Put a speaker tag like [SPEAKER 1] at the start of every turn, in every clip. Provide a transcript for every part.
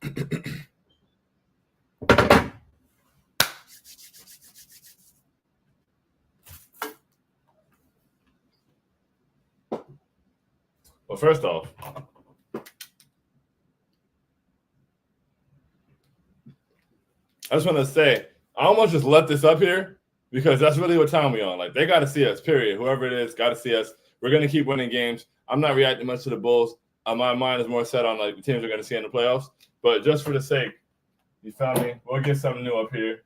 [SPEAKER 1] Well, first off, I just want to say, I almost just let this up here because that's really what time we on. Like, they got to see us, period. Whoever it is, got to see us. We're going to keep winning games. I'm not reacting much to the Bulls. My mind is more set on, like, the teams we're going to see in the playoffs. But just for the sake, you feel me? We'll get something new up here.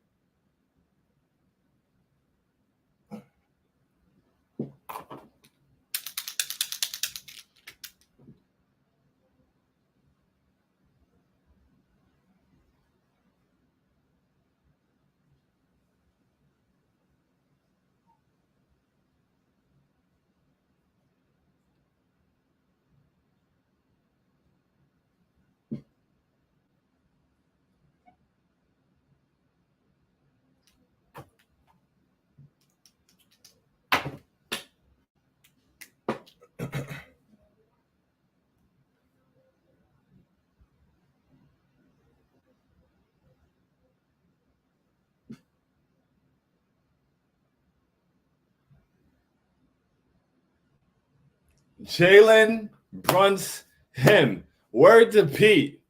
[SPEAKER 1] Jalen Brunson. Word to Pete.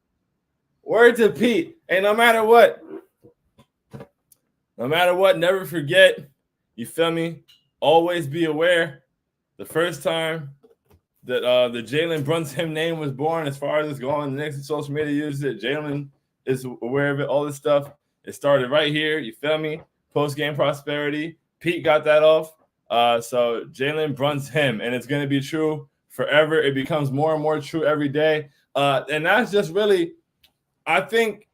[SPEAKER 1] Word to Pete. And no matter what, never forget, you feel me? Always be aware. The first time that the Jalen Brunson name was born, as far as it's going, the next social media uses it. Jalen is aware of it, all this stuff. It started right here, you feel me? Post-game prosperity. Pete got that off. So Jalen Brunson, and it's going to be true forever. It becomes more and more true every day. And that's just really, I think,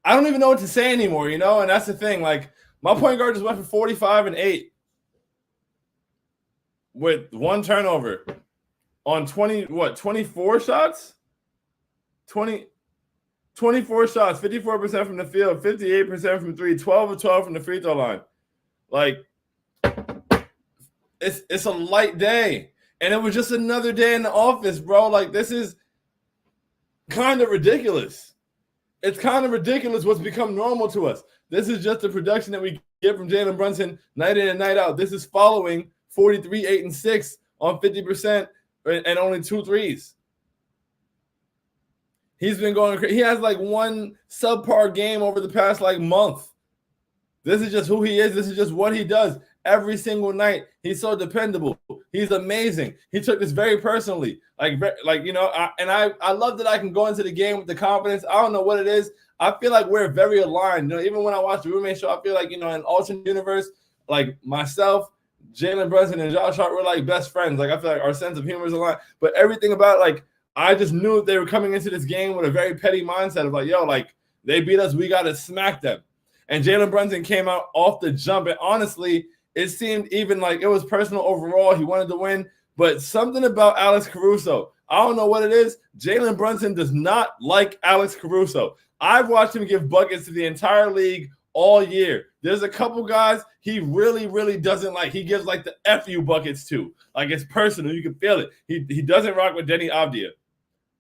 [SPEAKER 1] I don't even know what to say anymore, you know? And that's the thing. Like, my point guard just went for 45 and 8 with one turnover on 24 shots? 24 shots, 54% from the field, 58% from three, 12 of 12 from the free throw line. Like, it's a light day. And it was just another day in the office, bro. Like, this is kind of ridiculous. It's kind of ridiculous what's become normal to us. This is just the production that we get from Jalen Brunson night in and night out. This is following 43, 8, and 6 on 50% and only 2 threes. He's been going crazy. He has like one subpar game over the past like month. This is just who he is. This is just what he does every single night. He's so dependable. He's amazing. He took this very personally. Like you know, I love that I can go into the game with the confidence. I don't know what it is. I feel like we're very aligned. You know, even when I watch the Roommate Show, I feel like, you know, in alternate universe, like myself, Jalen Brunson, and Josh Hart were like best friends. Like, I feel like our sense of humor is aligned. But everything about it, like, I just knew they were coming into this game with a very petty mindset of like, yo, like, they beat us, we got to smack them. And Jalen Brunson came out off the jump. And honestly, it seemed even like it was personal overall. He wanted to win. But something about Alex Caruso, I don't know what it is. Jalen Brunson does not like Alex Caruso. I've watched him give buckets to the entire league all year. There's a couple guys he really, really doesn't like. He gives like the FU buckets to. Like, it's personal. You can feel it. He doesn't rock with Denny Avdia.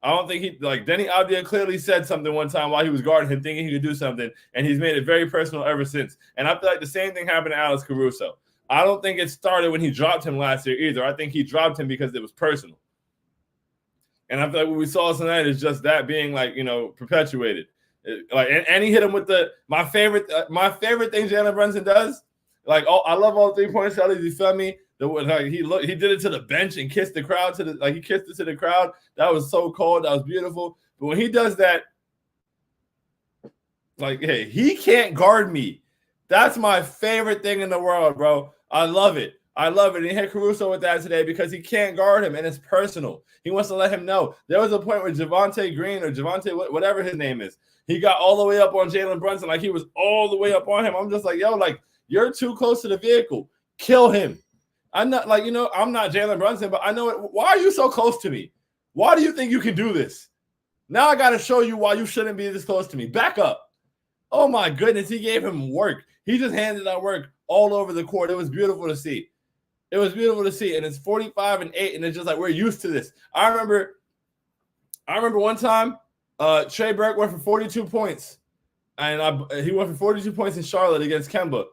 [SPEAKER 1] I don't think he, like, Denny Avdia clearly said something one time while he was guarding him, thinking he could do something, and he's made it very personal ever since. And I feel like the same thing happened to Alex Caruso. I don't think it started when he dropped him last year either. I think he dropped him because it was personal. And I feel like what we saw tonight is just that being, like, you know, perpetuated. Like, and he hit him with my favorite thing Jalen Brunson does. Like, I love all 3-point shots. You feel me? Like, he did it to the bench and kissed the crowd he kissed it to the crowd. That was so cold. That was beautiful. But when he does that, like, hey, he can't guard me. That's my favorite thing in the world, bro. I love it. I love it. And he hit Caruso with that today because he can't guard him, and it's personal. He wants to let him know. There was a point where Javonte Green or Javonte, whatever his name is, he got all the way up on Jalen Brunson. Like, he was all the way up on him. I'm just like, yo, like, you're too close to the vehicle. Kill him. I'm not, like, you know, I'm not Jalen Brunson, but I know it. Why are you so close to me? Why do you think you can do this? Now I got to show you why you shouldn't be this close to me. Back up. Oh, my goodness. He gave him work. He just handed out work all over the court. It was beautiful to see. It was beautiful to see. And it's 45 and 8, and it's just like, we're used to this. I remember one time Trey Burke went for 42 points. And he went for 42 points in Charlotte against Kemba.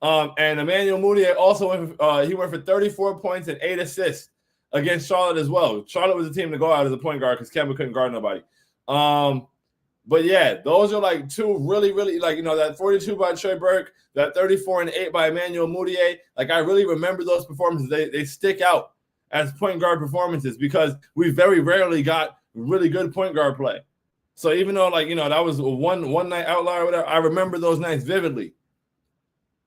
[SPEAKER 1] And Emmanuel Mudiay also went for 34 points and 8 assists against Charlotte as well. Charlotte was the team to go out as a point guard because Kemba couldn't guard nobody. But yeah, those are like two really, really, like, you know, that 42 by Trey Burke, that 34 and 8 by Emmanuel Mudiay. Like, I really remember those performances. They stick out as point guard performances because we very rarely got really good point guard play. So even though, like, you know, that was a one night outlier or whatever, I remember those nights vividly.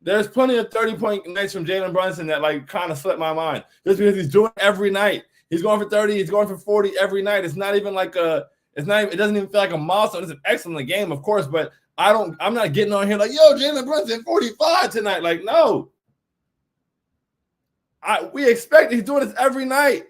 [SPEAKER 1] There's plenty of 30-point nights from Jalen Brunson that, like, kind of slipped my mind just because he's doing it every night. He's going for 30, he's going for 40 every night. It's not even like it doesn't even feel like a milestone. It's an excellent game, of course, but I'm not getting on here like, yo, Jalen Brunson 45 tonight. Like, no. We expect he's doing this every night.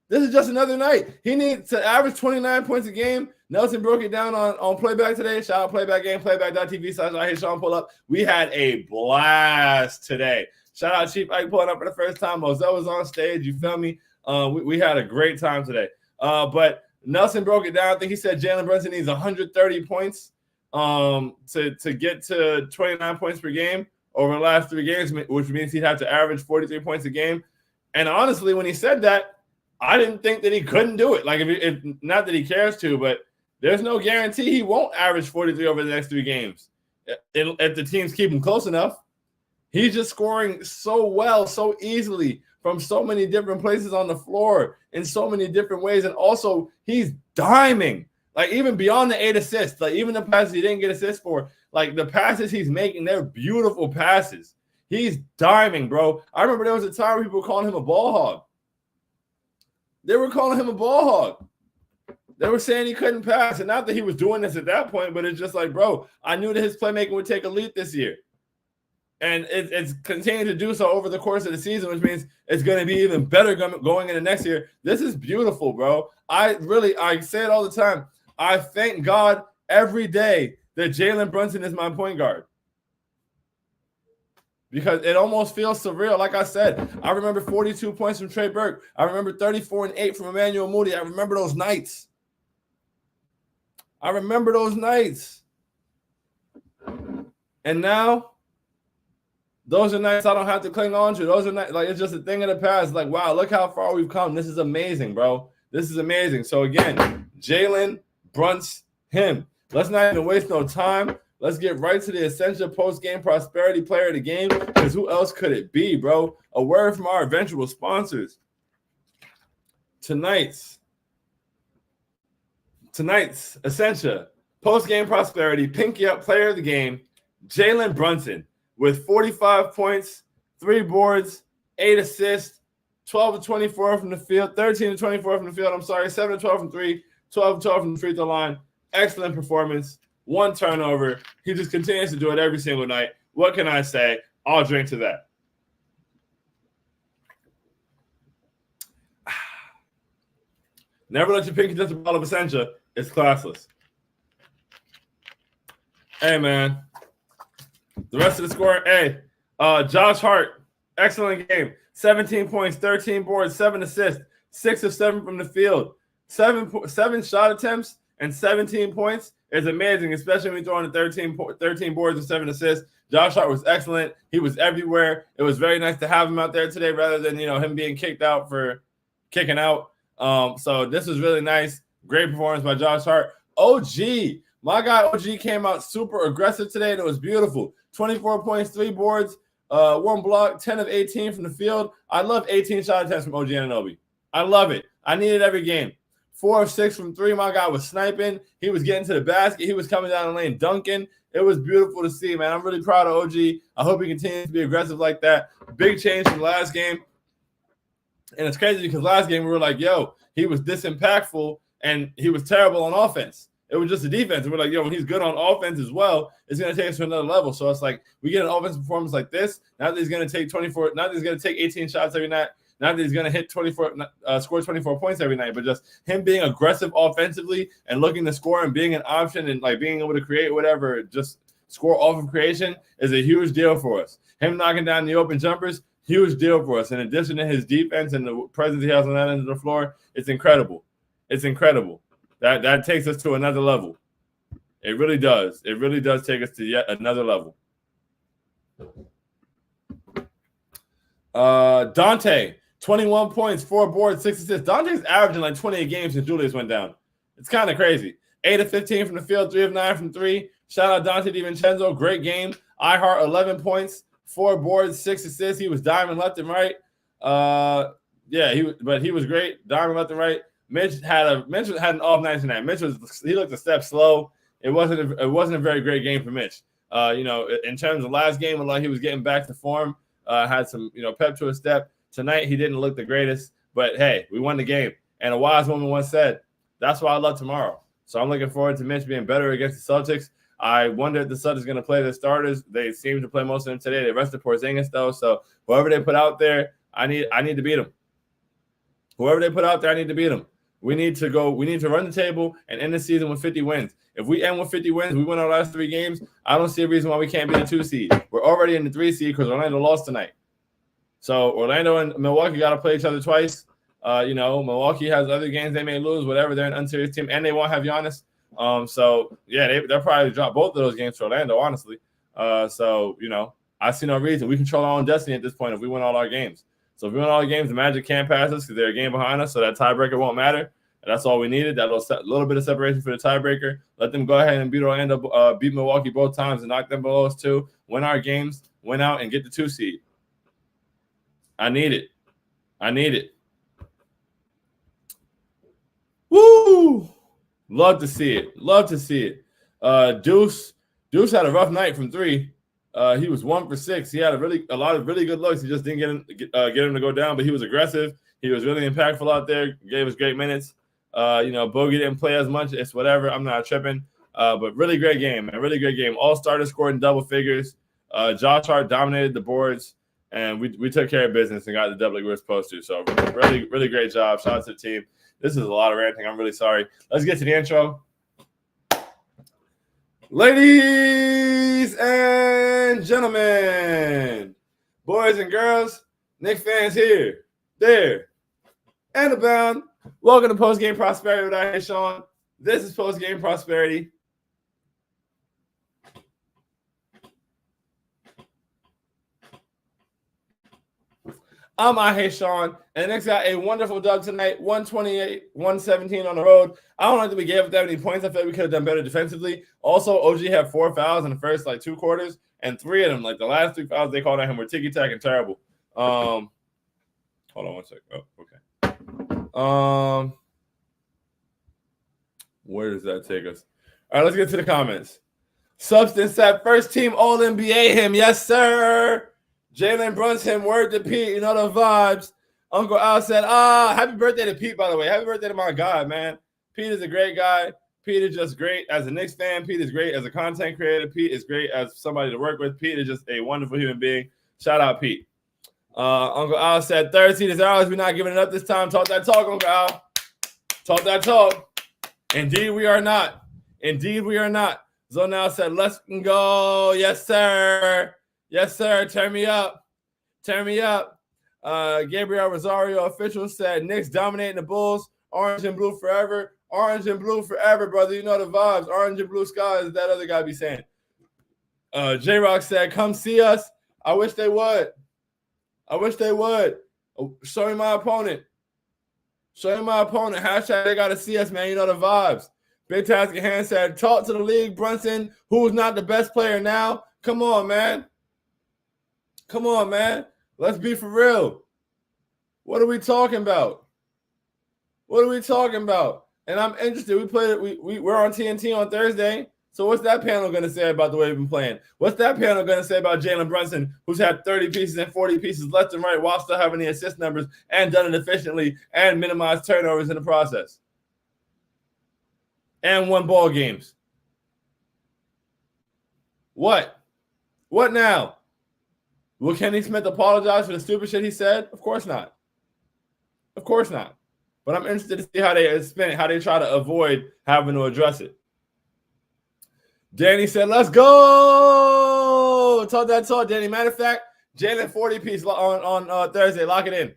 [SPEAKER 1] This is just another night. He needs to average 29 points a game. Nelson broke it down on Playback today. Shout out Playback Game, playback.tv/IHateSean Pull-Up. We had a blast today. Shout out Chief Ike pulling up for the first time. Moselle was on stage. You feel me? We had a great time today. But Nelson broke it down. I think he said Jalen Brunson needs 130 points to get to 29 points per game over the last 3 games, which means he'd have to average 43 points a game. And honestly, when he said that, I didn't think that he couldn't do it. Like, if not that he cares to, but there's no guarantee he won't average 43 over the next 3 games if the teams keep him close enough. He's just scoring so well, so easily from so many different places on the floor in so many different ways. And also, he's diming. Like, even beyond the 8 assists, like, even the passes he didn't get assists for, like, the passes he's making, they're beautiful passes. He's diming, bro. I remember there was a time where people were calling him a ball hog. They were calling him a ball hog. They were saying he couldn't pass. And not that he was doing this at that point, but it's just like, bro, I knew that his playmaking would take a leap this year. And it's continuing to do so over the course of the season, which means it's going to be even better going into next year. This is beautiful, bro. I say it all the time. I thank God every day that Jalen Brunson is my point guard. Because it almost feels surreal. Like I said, I remember 42 points from Trey Burke. I remember 34 and 8 from Emmanuel Mudiay. I remember those nights. And now, those are nights I don't have to cling on to. Those are nights, like, it's just a thing of the past. Like, wow, look how far we've come. This is amazing, bro. This is amazing. So, again, Jalen Brunson, him. Let's not even waste no time. Let's get right to the essential post-game prosperity player of the game, because who else could it be, bro? A word from our eventual sponsors. Tonight's essential post-game prosperity pinky up player of the game, Jalen Brunson, with 45 points, 3 boards, 8 assists, 12 to 24 from the field, 13 to 24 from the field. 7 to 12 from 3, 12 to 12 from the free throw line. Excellent performance. 1 turnover. He just continues to do it every single night. What can I say? I'll drink to that. Never let your pinky touch a bottle of Essentia. It's classless. Hey, man. The rest of the score, Josh Hart, excellent game. 17 points, 13 boards, 7 assists, 6 of 7 from the field. 7 shot attempts and 17 points is amazing, especially when you throw in 13 boards and 7 assists. Josh Hart was excellent. He was everywhere. It was very nice to have him out there today rather than, him being kicked out for kicking out. So this was really nice. Great performance by Josh Hart. OG, my guy OG came out super aggressive today, and it was beautiful. 24 points, 3 boards, 1 block, 10 of 18 from the field. I love 18 shot attempts from OG Anunoby. I love it. I need it every game. 4 of 6 from 3. My guy was sniping. He was getting to the basket. He was coming down the lane dunking. It was beautiful to see, man. I'm really proud of OG. I hope he continues to be aggressive like that. Big change from last game. And it's crazy because last game we were like, yo, he was this impactful and he was terrible on offense. It was just the defense. And we're like, yo, when he's good on offense as well, it's going to take us to another level. So it's like we get an offensive performance like this. Now that he's going to take 24, now that he's going to take 18 shots every night, not that he's going to hit 24, score 24 points every night, but just him being aggressive offensively and looking to score and being an option and like being able to create whatever, just score off of creation is a huge deal for us. Him knocking down the open jumpers, huge deal for us. In addition to his defense and the presence he has on that end of the floor, it's incredible. It's incredible. That takes us to another level. It really does. It really does take us to yet another level. Dante, 21 points, 4 boards, 6 assists. Dante's averaging like 28 games since Julius went down. It's kind of crazy. 8 of 15 from the field, 3 of 9 from 3. Shout out Dante DiVincenzo. Great game. iHeart, 11 points, 4 boards, 6 assists. He was diving left and right. He was great. Diving left and right. Mitch had an off night tonight. He looked a step slow. It wasn't a very great game for Mitch. In terms of last game, he was getting back to form. Had some pep to his step. Tonight he didn't look the greatest, but hey, we won the game. And a wise woman once said, "That's why I love tomorrow." So I'm looking forward to Mitch being better against the Celtics. I wonder if the Celtics are going to play their starters. They seem to play most of them today. They rested Porzingis though, so whoever they put out there, I need to beat them. Whoever they put out there, I need to beat them. We need to run the table and end the season with 50 wins. If we end with 50 wins, we win our last 3 games, I don't see a reason why we can't be the 2 seed. We're already in the 3 seed because Orlando lost tonight. So Orlando and Milwaukee got to play each other twice. Milwaukee has other games they may lose, whatever. They're an unserious team, and they won't have Giannis. They'll probably drop both of those games to Orlando, honestly. I see no reason. We control our own destiny at this point if we win all our games. So if we win all the games, the Magic can't pass us because they're a game behind us, so that tiebreaker won't matter. And that's all we needed, that little bit of separation for the tiebreaker. Let them go ahead and beat Orlando, beat Milwaukee both times and knock them below us too. Win our games, win out, and get the 2 seed. I need it. Woo! Love to see it. Deuce had a rough night from 3. He was 1 for 6. He had a lot of really good looks. He just didn't get him to go down, but he was aggressive. He was really impactful out there. Gave us great minutes. Bogey didn't play as much. It's whatever. I'm not tripping. But really great game, man. Really great game. All starters scored in double figures. Josh Hart dominated the boards, and we took care of business and got the W we were supposed to. So really, really great job. Shout out to the team. This is a lot of ranting. I'm really sorry. Let's get to the intro. Ladies and gentlemen, boys and girls, Knicks fans here, there, and abound. Welcome to Postgame Prosperity with I Hey Sean. This is Postgame Prosperity. I'm I Hey Sean, and the Knicks got a wonderful dub tonight, 128-117 on the road. I don't think we gave up that many points. I feel like we could have done better defensively. Also, OG had 4 fouls in the first 2 quarters, and 3 of them, the last 3 fouls they called on him were ticky-tack and terrible. Hold on one second. Oh, okay. Where does that take us? All right, let's get to the comments. Substance at first team All-NBA him. Yes, sir. Jalen Brunson, word to Pete. You know the vibes. Uncle Al said, happy birthday to Pete, by the way. Happy birthday to my guy, man. Pete is a great guy. Pete is just great as a Knicks fan. Pete is great as a content creator. Pete is great as somebody to work with. Pete is just a wonderful human being. Shout out, Pete. Uncle Al said, third seed is ours. We're not giving it up this time. Talk that talk, Uncle Al. Talk that talk. Indeed, we are not. Zonal said, let's go. Yes, sir. Yes, sir. Turn me up. Gabriel Rosario official said, Knicks dominating the Bulls. Orange and blue forever. Orange and blue forever, brother. You know the vibes. Orange and blue skies, that other guy be saying. J-Rock said, come see us. I wish they would. Show me my opponent. Hashtag they got to see us, man. You know the vibes. Big Task Hand said, talk to the league, Brunson, who's not the best player now. Come on, man. Let's be for real. What are we talking about? And I'm interested. We're on TNT on Thursday. So what's that panel going to say about the way we've been playing? What's that panel going to say about Jalen Brunson, who's had 30 pieces and 40 pieces left and right while still having the assist numbers and done it efficiently and minimized turnovers in the process? And won ball games. What now? Will Kenny Smith apologize for the stupid shit he said? Of course not. But I'm interested to see how they spin it, how they try to avoid having to address it. Danny said, let's go. Talk that talk, Danny. Matter of fact, Jalen 40 piece on Thursday. Lock it in.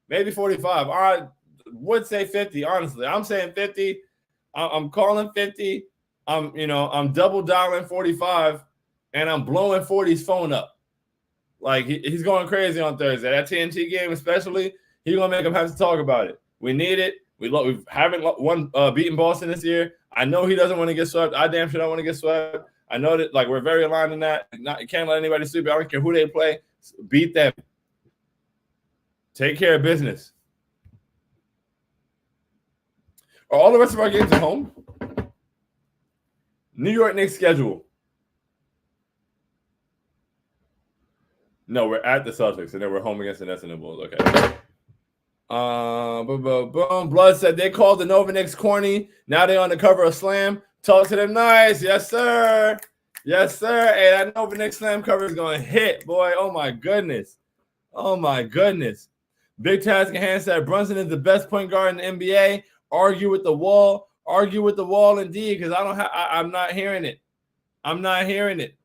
[SPEAKER 1] Maybe 45. All right. would say 50. Honestly, I'm saying 50. I'm calling 50. I'm double dialing 45, and I'm blowing 40's phone up. Like he's going crazy on Thursday. That TNT game, especially, he's gonna make him have to talk about it. We need it. We haven't beaten Boston this year. I know he doesn't want to get swept. I damn sure don't want to get swept. I know that we're very aligned in that. You can't let anybody sweep. I don't care who they play. Beat them. Take care of business. Are all the rest of our games at home? New York Knicks schedule. No, we're at the Celtics, and then we're home against the Nets and the Bulls. Okay. Boom. Blood said they called the Nova Knicks corny. Now they on the cover of Slam. Talk to them nice. Yes, sir. Yes, sir. Hey, that Nova Knicks Slam cover is going to hit, boy. Oh, my goodness. Oh, my goodness. Big Task and Hand said Brunson is the best point guard in the NBA. Argue with the wall. Argue with the wall, indeed, because I'm not hearing it. I'm not hearing it.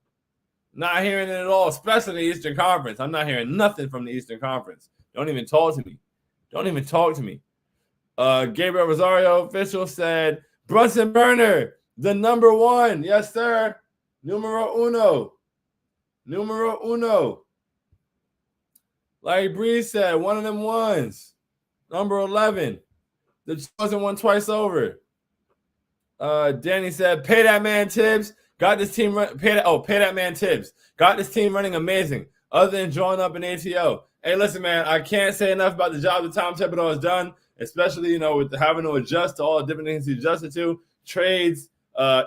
[SPEAKER 1] Not hearing it at all, especially the Eastern Conference. I'm not hearing nothing from the Eastern Conference. Don't even talk to me. Don't even talk to me. Gabriel Rosario official said, Brunson Burner, the number one. Yes, sir. Numero uno. Numero uno. Like Bree said, one of them ones. Number 11. The chosen one twice over. Danny said, pay that man Tibbs. Got this team pay that man Tibbs. Got this team running amazing. Other than drawing up an ATO. Hey, listen, man, I can't say enough about the job that Tom Thibodeau has done, especially, with having to adjust to all the different things he adjusted to, trades,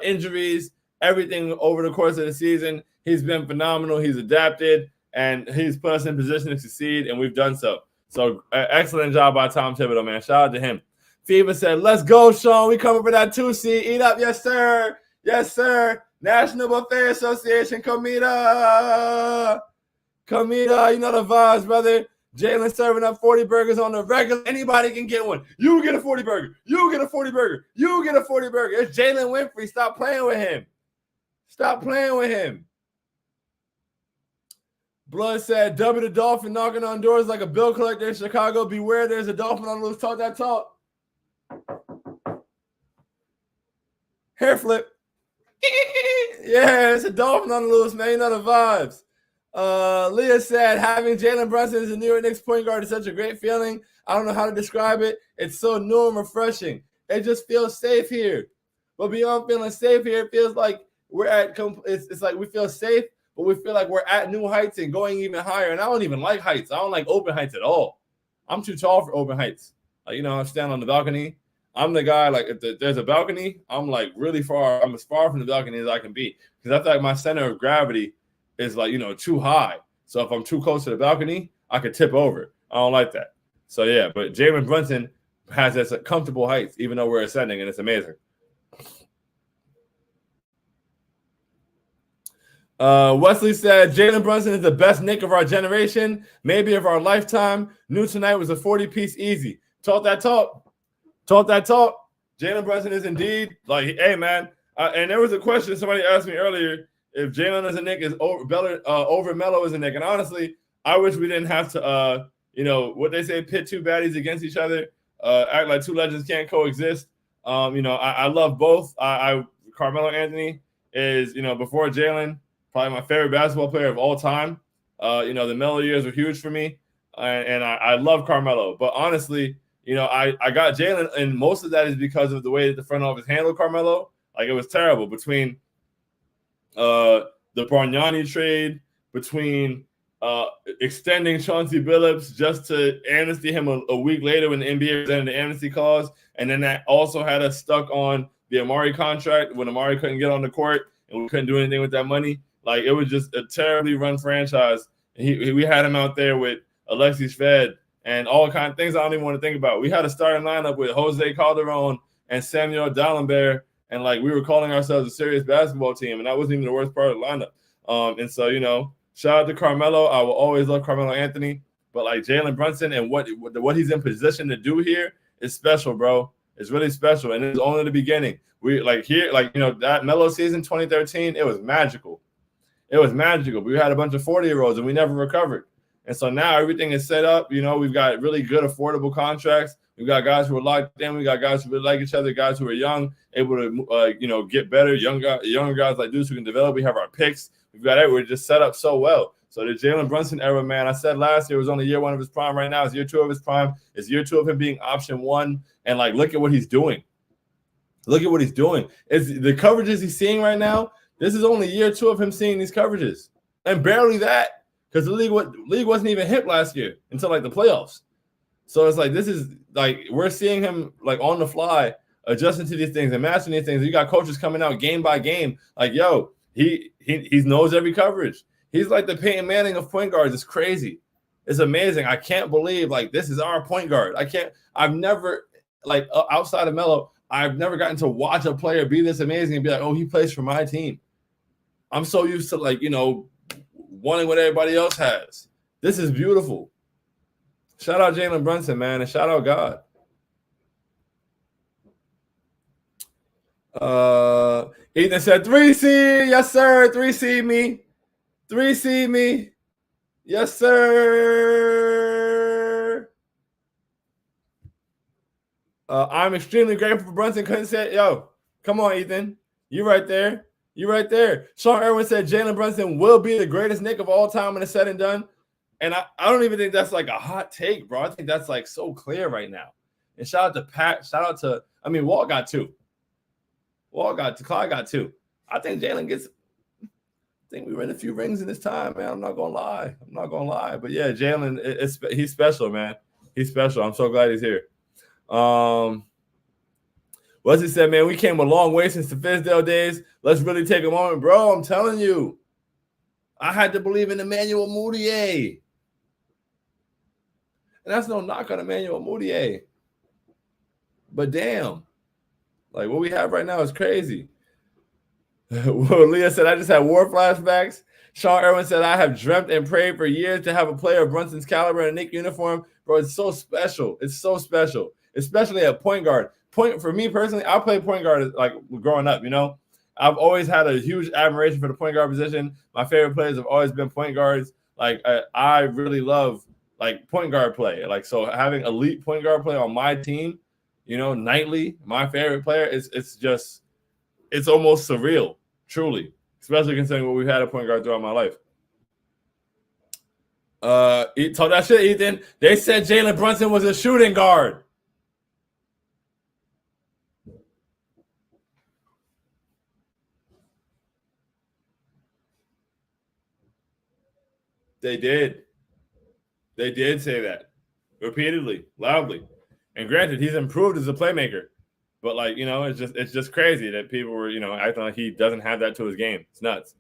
[SPEAKER 1] injuries, everything over the course of the season. He's been phenomenal. He's adapted, and he's put us in position to succeed, and we've done so. So, excellent job by Tom Thibodeau, man. Shout out to him. FIBA said, let's go, Sean. We coming for that 2-seed. Eat up. Yes, sir. Yes, sir. National Buffet Association, Comida. Comida, you know the vibes, brother. Jalen serving up 40 burgers on the regular. Anybody can get one. You get a 40 burger. You get a 40 burger. You get a 40 burger. It's Jalen Winfrey. Stop playing with him. Stop playing with him. Blood said, W the Dolphin knocking on doors like a bill collector in Chicago. Beware, there's a dolphin on the loose. Talk that talk. Hair flip. Yeah, it's a dolphin on the loose, man. You know the vibes. Leah said, having Jalen Brunson as a New York Knicks point guard is such a great feeling. I don't know how to describe it. It's so new and refreshing. It just feels safe here. But beyond feeling safe here, it feels like we're at it's like we feel safe, but we feel like we're at new heights and going even higher. And I don't even like heights. I don't like open heights at all. I'm too tall for open heights. I stand on the balcony. I'm the guy, if there's a balcony, I'm really far. I'm as far from the balcony as I can be, because I feel like my center of gravity is too high. So if I'm too close to the balcony, I could tip over. I don't like that. So yeah, but Jalen Brunson has us at comfortable heights, even though we're ascending, and it's amazing. Wesley said, Jalen Brunson is the best Knick of our generation, maybe of our lifetime. New tonight was a 40-piece easy. Talk that talk. Talk that talk. Jalen Brunson is indeed hey, man. And there was a question somebody asked me earlier, if Jalen as a Knick is over Melo as a Knick. And honestly, I wish we didn't have to, what they say, pit two baddies against each other, act like two legends can't coexist. I love both. Carmelo Anthony is, before Jalen, probably my favorite basketball player of all time. The Melo years were huge for me, and I love Carmelo. But honestly, I got Jalen, and most of that is because of the way that the front office handled Carmelo. It was terrible between the Bargnani trade, between extending Chauncey Billups just to amnesty him a week later when the NBA presented the amnesty clause, and then that also had us stuck on the Amari contract when Amari couldn't get on the court and we couldn't do anything with that money. It was just a terribly run franchise. We had him out there with Alexis Fed and all kind of things I don't even want to think about. We had a starting lineup with Jose Calderon and Samuel Dalembert, and we were calling ourselves a serious basketball team, and that wasn't even the worst part of the lineup. And so, shout out to Carmelo. I will always love Carmelo Anthony, but Jalen Brunson and what he's in position to do here is special, bro. It's really special, and it's only the beginning. We that Melo season 2013, it was magical. It was magical. We had a bunch of 40-year-olds, and we never recovered. And so now everything is set up. You know, we've got really good, affordable contracts. We've got guys who are locked in. We got guys who really like each other, guys who are young, able to, get better, younger guys like dudes who can develop. We have our picks. We've got it. We're just set up so well. So the Jalen Brunson era, man, I said last year was only year 1 of his prime. Right now it's year 2 of his prime. It's year 2 of him being option 1. And, like, look at what he's doing. Look at what he's doing. It's the coverages he's seeing right now. This is only year 2 of him seeing these coverages. And barely that, because the league wasn't even hit last year until, like, the playoffs. So it's like this is like we're seeing him like on the fly adjusting to these things and mastering these things. You got coaches coming out game by game, like, yo, he knows every coverage. He's like the Peyton Manning of point guards. It's crazy. It's amazing. I can't believe like this is our point guard. I've never like outside of Melo, I've never gotten to watch a player be this amazing and be like, oh, he plays for my team. I'm so used to like, wanting what everybody else has. This is beautiful. Shout out Jalen Brunson, man, and shout out God. Ethan said 3C, yes, sir. 3C me. 3C me. Yes, sir. I'm extremely grateful for Brunson. Couldn't say it. Yo, come on, Ethan. You right there. You right there. Sean Irwin said Jalen Brunson will be the greatest Knick of all time when it's said and done. And I don't even think that's like a hot take, bro. I think that's like so clear right now. And shout out to Pat. Shout out to, Walt got 2. Clyde got 2. I think Jalen gets, I think we win a few rings in this time, man. I'm not going to lie. But yeah, Jalen, he's special, man. He's special. I'm so glad he's here. Wesley said, man, we came a long way since the Fizdale days. Let's really take a moment, bro. I'm telling you. I had to believe in Emmanuel Mudiay. And that's no knock on Emmanuel Mudiay. But damn, like what we have right now is crazy. Well, Leah said, I just had war flashbacks. Sean Irwin said, I have dreamt and prayed for years to have a player of Brunson's caliber in a Knick uniform. Bro, it's so special. It's so special, especially at point guard. For me personally, I played point guard like growing up, I've always had a huge admiration for the point guard position. My favorite players have always been point guards. Like I really love like point guard play. Like so having elite point guard play on my team, nightly, my favorite player, it's almost surreal, truly, especially considering what we've had at point guard throughout my life. Talk that shit, Ethan. They said Jalen Brunson was a shooting guard. They did. They did say that repeatedly, loudly. And granted, he's improved as a playmaker. But like, it's just crazy that people were, acting like he doesn't have that to his game. It's nuts.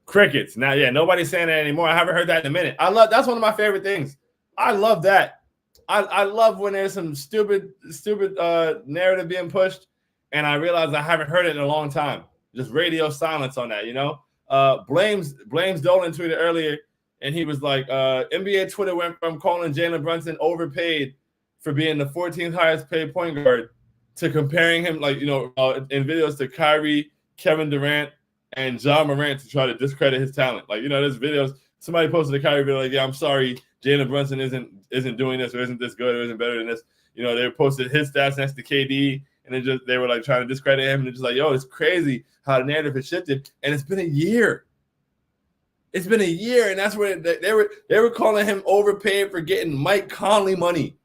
[SPEAKER 1] Crickets. Now, yeah, nobody's saying that anymore. I haven't heard that in a minute. That's one of my favorite things. I love that. I love when there's some stupid narrative being pushed, and I realize I haven't heard it in a long time. Just radio silence on that, Blames Dolan tweeted earlier. And he was like, NBA Twitter went from calling Jalen Brunson overpaid for being the 14th highest paid point guard to comparing him, like, in videos to Kyrie, Kevin Durant, and John Morant to try to discredit his talent. Like, there's videos. Somebody posted a Kyrie video like, yeah, I'm sorry, Jalen Brunson isn't doing this or isn't this good or isn't better than this. They posted his stats next to KD, and they were like trying to discredit him. And they're just like, yo, it's crazy how the narrative has shifted. And it's been a year. It's been a year, and that's where they were calling him overpaid for getting Mike Conley money.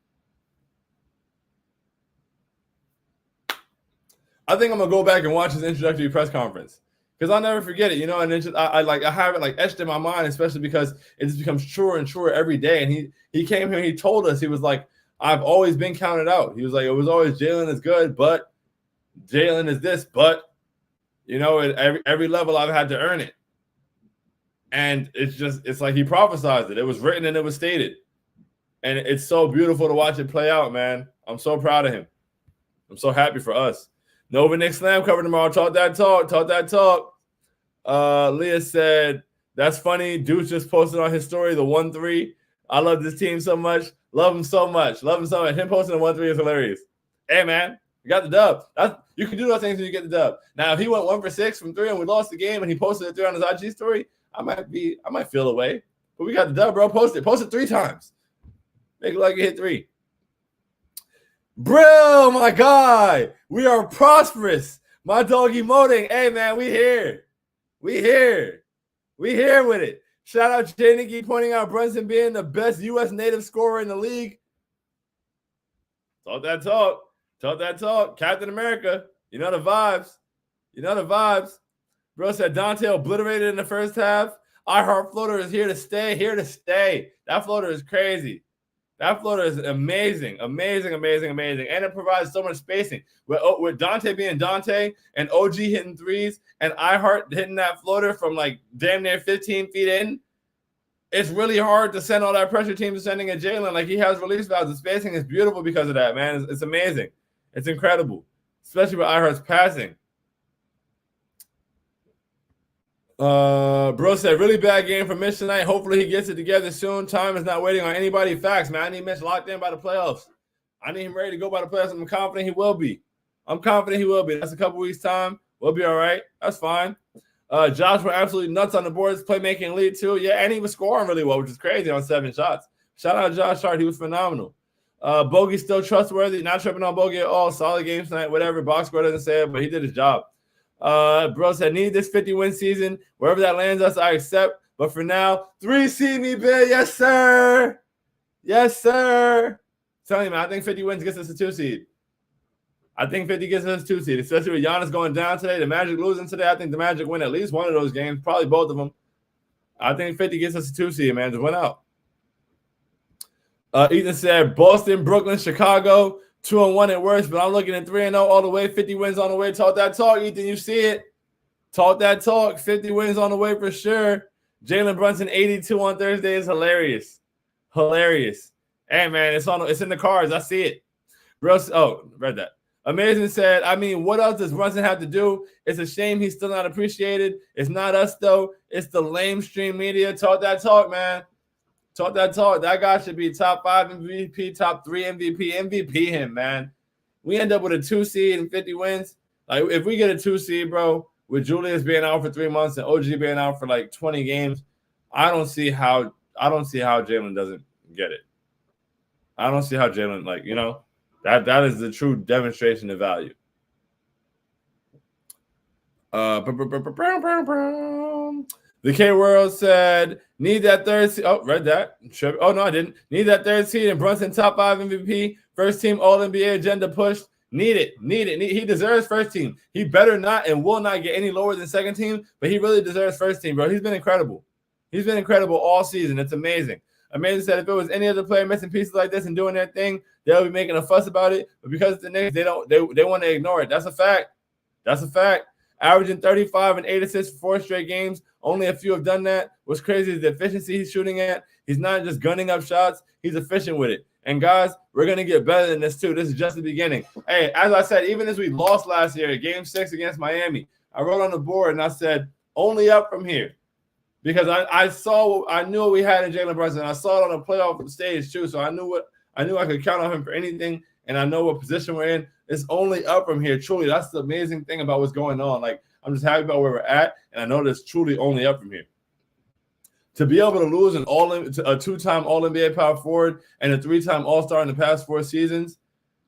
[SPEAKER 1] I think I'm gonna go back and watch his introductory press conference because I'll never forget it, And it's just, I have it like etched in my mind, especially because it just becomes truer and truer every day. And he came here and he told us, he was like, I've always been counted out. He was like, it was always Jalen is good, but Jalen is this, but at every level I've had to earn it. And it's like he prophesized it. It was written and it was stated. And it's so beautiful to watch it play out, man. I'm so proud of him. I'm so happy for us. Nova Knicks Slam covered tomorrow. Talk that talk. Leah said, that's funny. Deuce just posted on his story the 1-3. I love this team so much. Love him so much. Him posting the 1-3 is hilarious. Hey, man, you got the dub. You can do those things when you get the dub. Now, if he went 1 for 6 from 3 and we lost the game and he posted a 3 on his IG story, I might feel away. But we got the dub, bro. Post it 3 times. Make it like you hit 3. Brill, my guy. We are prosperous. My dog emoting. Hey, man, we here. We here with it. Shout out Jay Nicky pointing out Brunson being the best U.S. native scorer in the league. Talk that talk. Talk that talk. Captain America. You know the vibes. You know the vibes. Bro said Dante obliterated in the first half. I Heart Floater is here to stay. Here to stay. That floater is crazy. That floater is amazing. Amazing, amazing, amazing. And it provides so much spacing. With Dante being Dante and OG hitting threes and iHeart hitting that floater from like damn near 15 feet in, it's really hard to send all that pressure teams sending at Jalen. Like, he has release valves. The spacing is beautiful because of that, man. It's amazing. It's incredible, especially with iHeart's passing. Bro said, really bad game for Mitch tonight. Hopefully he gets it together soon. Time is not waiting on anybody. Facts, man. I need Mitch locked in by the playoffs. I need him ready to go by the playoffs. I'm confident he will be. That's a couple weeks' time. We'll be all right. That's fine. Josh went absolutely nuts on the boards, playmaking lead too. Yeah, and he was scoring really well, which is crazy on 7 shots. Shout out Josh Hart. He was phenomenal. Bogey's still trustworthy. Not tripping on Bogey at all. Solid game tonight. Whatever. Box score doesn't say it, but he did his job. Bro said, need this 50-win season. Wherever that lands us, I accept. But for now, 3 seed me, bid. Yes, sir. Yes, sir. Telling you, man, I think 50 wins gets us a 2 seed. I think 50 gets us a 2 seed, especially with Giannis going down today. The Magic losing today. I think the Magic win at least one of those games, probably both of them. I think 50 gets us a 2 seed, man. Just went out. Ethan said, Boston, Brooklyn, Chicago. 2-1 at worst, but I'm looking at 3-0 all the way. 50 wins on the way. Talk that talk, Ethan. You see it. Talk that talk. 50 wins on the way for sure. Jalen Brunson 82 on Thursday is hilarious. Hilarious. Hey, man, it's in the cards. I see it. Russ, read that. Amazing said, I mean, what else does Brunson have to do? It's a shame he's still not appreciated. It's not us, though. It's the lamestream media. Talk that talk, man. Talk that talk. That guy should be top 5 MVP, top 3 MVP. MVP him, man. We end up with a 2 seed and 50 wins. Like, if we get a 2 seed, bro, with Julius being out for 3 months and OG being out for like 20 games, I don't see how Jalen doesn't get it. I don't see how Jalen, like, you know, that is the true demonstration of value. The K World said, need that 3rd seed. Oh, read that. Oh, no, I didn't. Need that 3rd seed and Brunson top 5 MVP. First team All-NBA agenda pushed. Need it. He deserves first team. He better not and will not get any lower than second team, but he really deserves first team, bro. He's been incredible. He's been incredible all season. It's amazing. Amazing said, if it was any other player missing pieces like this and doing their thing, they'll be making a fuss about it. But because it's the Knicks, they want to ignore it. That's a fact. That's a fact. Averaging 35 and 8 assists for 4 straight games. Only a few have done that. What's crazy is the efficiency he's shooting at. He's not just gunning up shots. He's efficient with it. And, guys, we're going to get better than this, too. This is just the beginning. Hey, as I said, even as we lost last year, Game 6 against Miami, I wrote on the board and I said, only up from here. Because I knew what we had in Jalen Brunson. I saw it on the playoff stage, too. So I knew I could count on him for anything. And I know what position we're in. It's only up from here. Truly, that's the amazing thing about what's going on. Like, I'm just happy about where we're at, and I know there's truly only up from here. To be able to lose a 2-time All-NBA power forward and a 3-time All-Star in the past 4 seasons,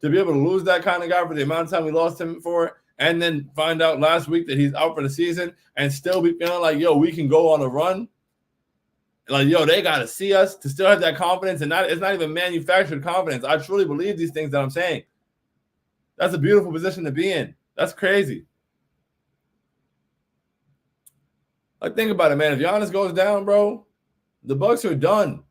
[SPEAKER 1] to be able to lose that kind of guy for the amount of time we lost him for, and then find out last week that he's out for the season and still be feeling like, yo, we can go on a run. Like, yo, they got to see us to still have that confidence, and it's not even manufactured confidence. I truly believe these things that I'm saying. That's a beautiful position to be in. That's crazy. Like, think about it, man. If Giannis goes down, bro, the Bucks are done.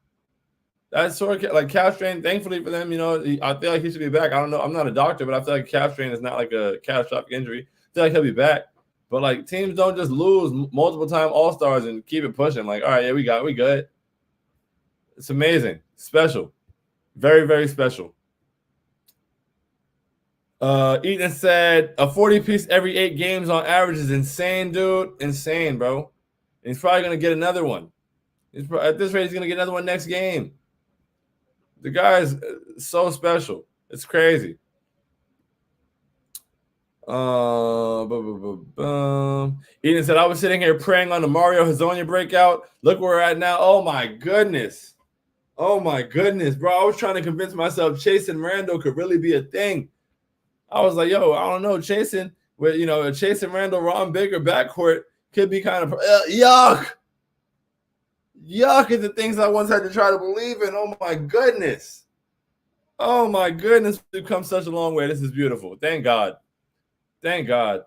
[SPEAKER 1] That's sort of like calf strain. Thankfully for them, you know, I feel like he should be back. I don't know. I'm not a doctor, but I feel like calf strain is not like a catastrophic injury. I feel like he'll be back. But, like, teams don't just lose multiple-time All-Stars and keep it pushing. Like, all right, yeah, we good. It's amazing. Special. Very, very special. Ethan said, a 40-piece every 8 games on average is insane, dude. Insane, bro. And he's probably going to get another one. At this rate, he's going to get another one next game. The guy is so special. It's crazy. Eden said, I was sitting here praying on the Mario Hezonja breakout. Look where we're at now. Oh my goodness. Oh my goodness, bro. I was trying to convince myself Chase and Randall could really be a thing. I was like, yo, I don't know. Chasing with, Chase and Randall, Ron Baker backcourt could be kind of yuck. Yuck is the things I once had to try to believe in. Oh my goodness. Oh my goodness. We've come such a long way. This is beautiful. Thank God. Thank God.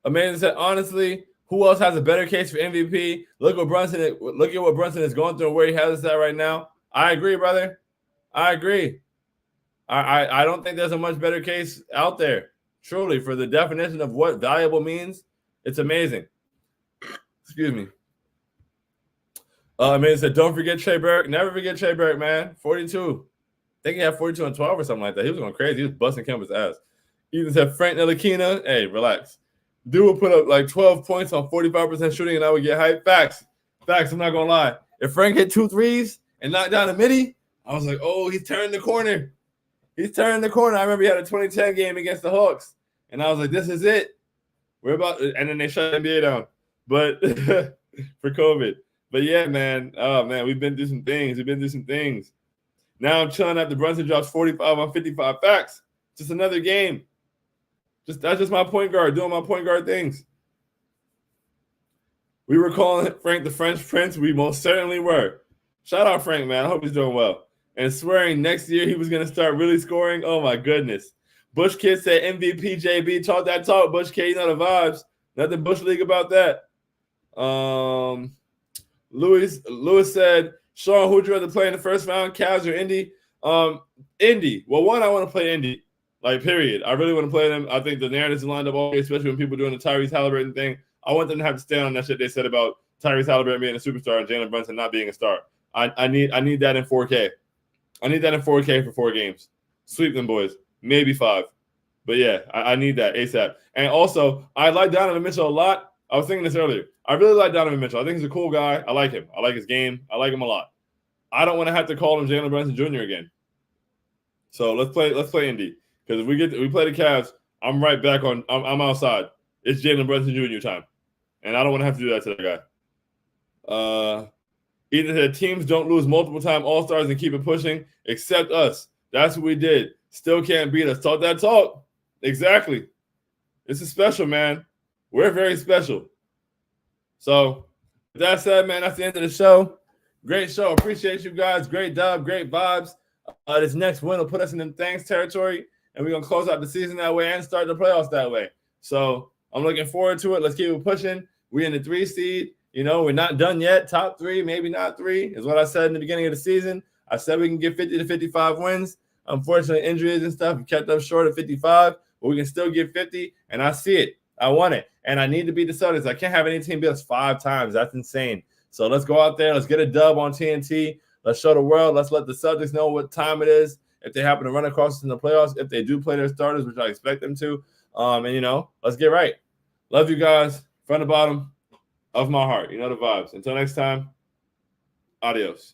[SPEAKER 1] Amanda said, honestly, who else has a better case for MVP? Look at what Brunson is going through and where he has us at right now. I agree, brother. I agree. I don't think there's a much better case out there, truly, for the definition of what valuable means. It's amazing. Excuse me. Amanda said, don't forget Trey Burke. Never forget Trey Burke, man. 42. I think he had 42 and 12 or something like that. He was going crazy. He was busting Kemba's ass. Ethan said, Frank Ntilikina. Hey, relax. Dude would put up like 12 points on 45% shooting, and I would get hyped. Facts. I'm not going to lie. If Frank hit 2 threes and knocked down a midi, I was like, oh, he's turning the corner. I remember he had a 2010 game against the Hawks, and I was like, this is it. And then they shut the NBA down. But for COVID. But yeah, man. Oh, man, we've been through some things. Now I'm chilling after Brunson drops 45 on 55. Facts. Just another game. That's just my point guard doing my point guard things. We were calling Frank the French Prince. We most certainly were. Shout out Frank, man. I hope he's doing well. And swearing next year he was going to start really scoring. Oh, my goodness. Bush Kid said MVP JB. Talk that talk, Bush Kid. You know the vibes. Nothing Bush League about that. Lewis said, Sean, who'd you rather play in the first round, Cavs or Indy? Indy. Well, one, I want to play Indy. Like, period. I really want to play them. I think the narratives are lined up all day, especially when people are doing the Tyrese Halliburton thing. I want them to have to stand on that shit they said about Tyrese Halliburton being a superstar and Jalen Brunson not being a star. I need that in 4K. I need that in 4K for 4 games. Sweep them boys. Maybe 5. But yeah, I need that ASAP. And also, I like Donovan Mitchell a lot. I was thinking this earlier. I really like Donovan Mitchell. I think he's a cool guy. I like him. I like his game. I like him a lot. I don't want to have to call him Jalen Brunson Jr. again. So let's play Indy. Because if we play the Cavs, I'm right back on. I'm outside. It's Jalen Brunson Jr. time, and I don't want to have to do that to that guy. Either the teams don't lose multiple time All-Stars and keep it pushing, except us. That's what we did. Still can't beat us. Talk that talk. Exactly. This is special, man. We're very special. So with that said, man, that's the end of the show. Great show. Appreciate you guys. Great dub. Great vibes. This next win will put us in the thanks territory. And we're going to close out the season that way and start the playoffs that way. So I'm looking forward to it. Let's keep it pushing. We're in the 3 seed. We're not done yet. Top 3, maybe not 3, is what I said in the beginning of the season. I said we can get 50 to 55 wins. Unfortunately, injuries and stuff have kept us short of 55, but we can still get 50, and I see it. I want it, and I need to beat the Celtics. I can't have any team beat us 5 times. That's insane. So let's go out there. Let's get a dub on TNT. Let's show the world. Let's let the Celtics know what time it is. If they happen to run across us in the playoffs, if they do play their starters, which I expect them to, let's get right. Love you guys from the bottom of my heart. You know the vibes. Until next time, adios.